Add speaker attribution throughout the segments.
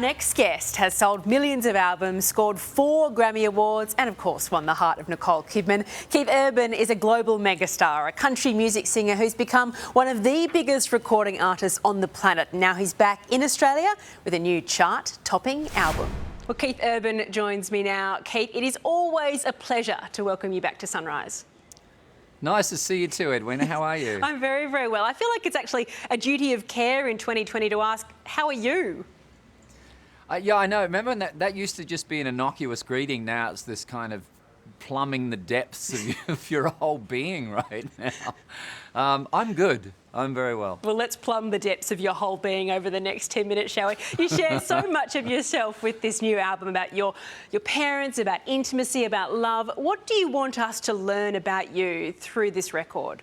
Speaker 1: next guest has sold millions of albums, scored 4 Grammy Awards and, of course, won the heart of Nicole Kidman. Keith Urban is a global megastar, a country music singer who's become one of the biggest recording artists on the planet. Now he's back in Australia with a new chart-topping album. Well, Keith Urban joins me now. Keith, it is always a pleasure to welcome you back to Sunrise.
Speaker 2: Nice to see you too, Edwina. How are you?
Speaker 1: I'm very, very well. I feel like it's actually a duty of care in 2020 to ask, how are you?
Speaker 2: Yeah, I know. Remember when that used to just be an innocuous greeting? Now it's this kind of plumbing the depths of your whole being right now. I'm good. I'm very well.
Speaker 1: Well, let's plumb the depths of your whole being over the next 10 minutes, shall we? You share so much of yourself with this new album about your parents, about intimacy, about love. What do you want us to learn about you through this record?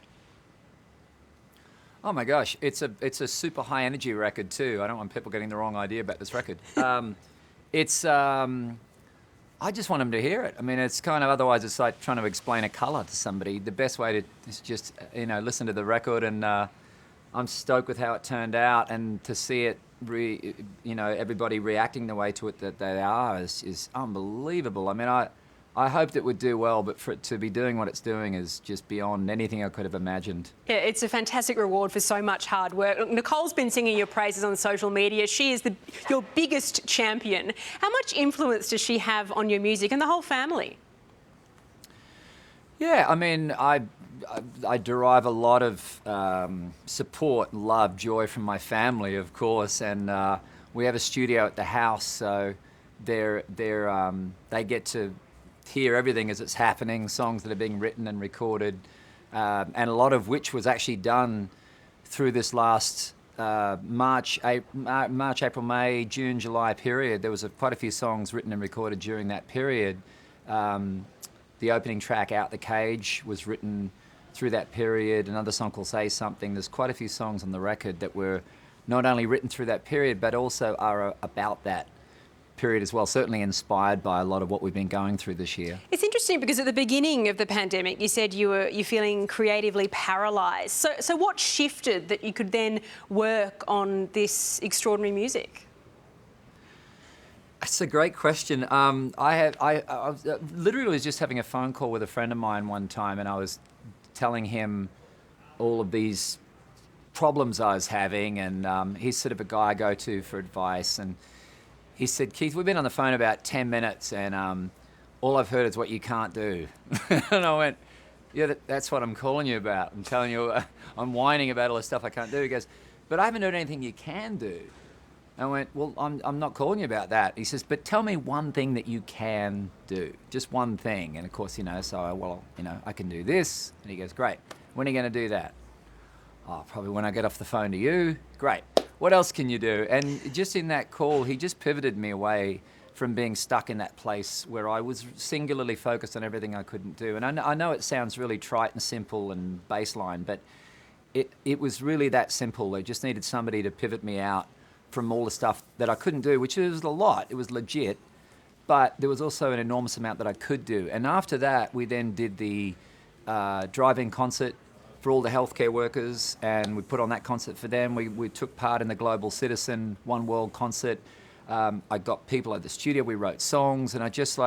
Speaker 2: Oh my gosh, it's a super high energy record too. I don't want people getting the wrong idea about this record. I just want them to hear it. I mean, it's kind of, otherwise it's like trying to explain a colour to somebody. The best way is just, listen to the record, and I'm stoked with how it turned out, and to see it, everybody reacting the way to it that they are is unbelievable. I mean, I hoped it would do well, but for it to be doing what it's doing is just beyond anything I could have imagined.
Speaker 1: Yeah, it's a fantastic reward for so much hard work. Look, Nicole's been singing your praises on social media. She is your biggest champion. How much influence does she have on your music and the whole family?
Speaker 2: Yeah, I mean, I derive a lot of support, love, joy from my family, of course, and we have a studio at the house, so they get to hear everything as it's happening, songs that are being written and recorded, and a lot of which was actually done through this last March, April, May, June, July period. There was quite a few songs written and recorded during that period. The opening track, Out the Cage, was written through that period. Another song called Say Something. There's quite a few songs on the record that were not only written through that period, but also are about that period as well, certainly inspired by a lot of what we've been going through this year.
Speaker 1: It's interesting because at the beginning of the pandemic, you said you're feeling creatively paralysed. So what shifted that you could then work on this extraordinary music?
Speaker 2: That's a great question. I literally was just having a phone call with a friend of mine one time, and I was telling him all of these problems I was having, and he's sort of a guy I go to for advice, and he said, Keith, we've been on the phone about 10 minutes and all I've heard is what you can't do. And I went, yeah, that's what I'm calling you about. I'm telling you, I'm whining about all the stuff I can't do. He goes, but I haven't heard anything you can do. I went, well, I'm not calling you about that. He says, but tell me one thing that you can do, just one thing. And of course, I can do this. And he goes, great. When are you going to do that? Oh, probably when I get off the phone to you. Great. What else can you do? And just in that call, he just pivoted me away from being stuck in that place where I was singularly focused on everything I couldn't do. And I know it sounds really trite and simple and baseline, but it was really that simple. I just needed somebody to pivot me out from all the stuff that I couldn't do, which was a lot. It was legit. But there was also an enormous amount that I could do. And after that, we then did the drive-in concert for all the healthcare workers, and we put on that concert for them. We took part in the Global Citizen One World concert. I got people at the studio, we wrote songs, and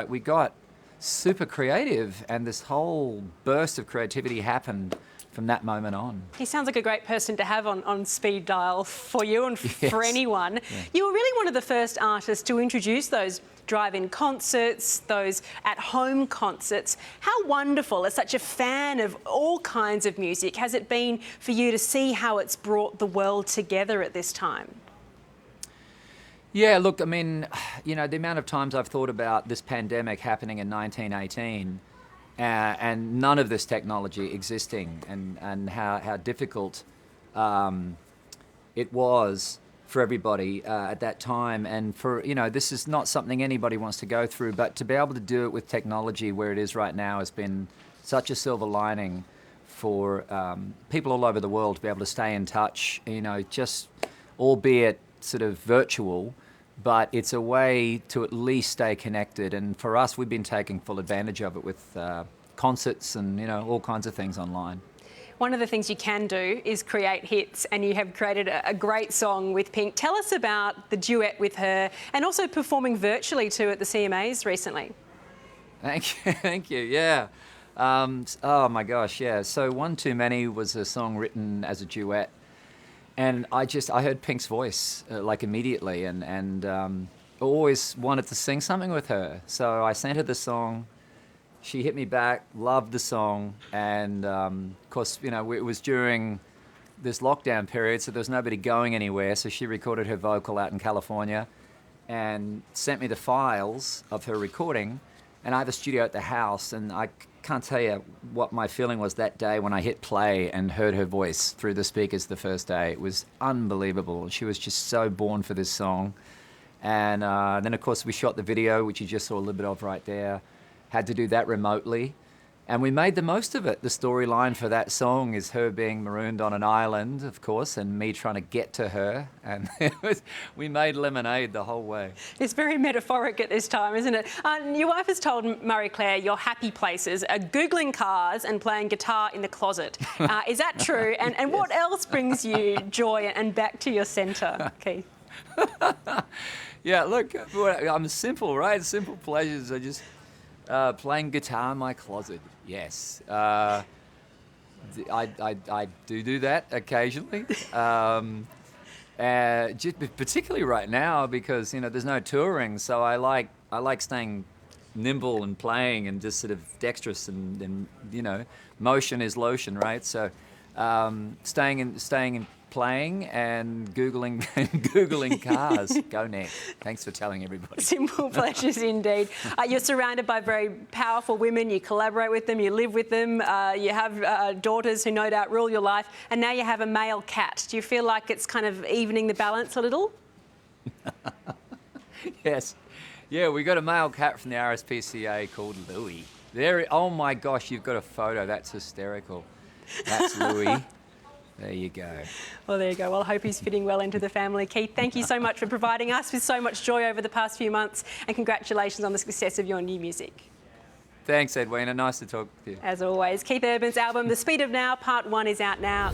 Speaker 2: we got super creative, and this whole burst of creativity happened from that moment on.
Speaker 1: He sounds like a great person to have on speed dial for you and for anyone.
Speaker 2: Yeah.
Speaker 1: You were really one of the first artists to introduce those drive-in concerts, those at-home concerts. How wonderful, as such a fan of all kinds of music, has it been for you to see how it's brought the world together at this time?
Speaker 2: Yeah, look, I mean, the amount of times I've thought about this pandemic happening in 1918 and none of this technology existing, and how difficult it was for everybody at that time, and this is not something anybody wants to go through, but to be able to do it with technology where it is right now has been such a silver lining for people all over the world to be able to stay in touch, just albeit sort of virtual, but it's a way to at least stay connected. And for us, we've been taking full advantage of it with concerts and all kinds of things online.
Speaker 1: one of the things you can do is create hits, and you have created a great song with Pink. Tell us about the duet with her and also performing virtually too at the CMAs recently.
Speaker 2: Thank you, thank you. Yeah. Oh my gosh, yeah. So One Too Many was a song written as a duet, and I heard Pink's voice like immediately, and always wanted to sing something with her. So I sent her the song. She hit me back, loved the song, and of course, you know, it was during this lockdown period, so there was nobody going anywhere. So she recorded her vocal out in California and sent me the files of her recording. And I have a studio at the house, and I can't tell you what my feeling was that day when I hit play and heard her voice through the speakers the first day. It was unbelievable. She was just so born for this song. And then, of course, we shot the video, which you just saw a little bit of right there. Had to do that remotely. And we made the most of it. The storyline for that song is her being marooned on an island, of course, and me trying to get to her. And we made lemonade the whole way.
Speaker 1: It's very metaphoric at this time, isn't it? Your wife has told Marie Claire your happy places are Googling cars and playing guitar in the closet. Is that true? And
Speaker 2: Yes.
Speaker 1: What else brings you joy and back to your centre, Keith?
Speaker 2: Yeah, look, I'm simple, right? Simple pleasures are just playing guitar in my closet. Yes. I do that occasionally. Just particularly right now because, you know, there's no touring, so I like staying nimble and playing and just sort of dexterous and you know, motion is lotion, right? So staying in playing and Googling cars. Go next. Thanks for telling everybody.
Speaker 1: Simple pleasures indeed. You're surrounded by very powerful women. You collaborate with them, you live with them, you have daughters who no doubt rule your life, and now you have a male cat. Do you feel like it's kind of evening the balance a little?
Speaker 2: Yes. Yeah, we got a male cat from the RSPCA called Louie. Oh my gosh, you've got a photo. That's hysterical. That's Louie. There you go.
Speaker 1: Well, there you go. Well, I hope he's fitting well into the family. Keith, thank you so much for providing us with so much joy over the past few months, and congratulations on the success of your new music.
Speaker 2: Thanks, Edwina. Nice to talk to you.
Speaker 1: As always, Keith Urban's album, The Speed of Now, Part 1 is out now.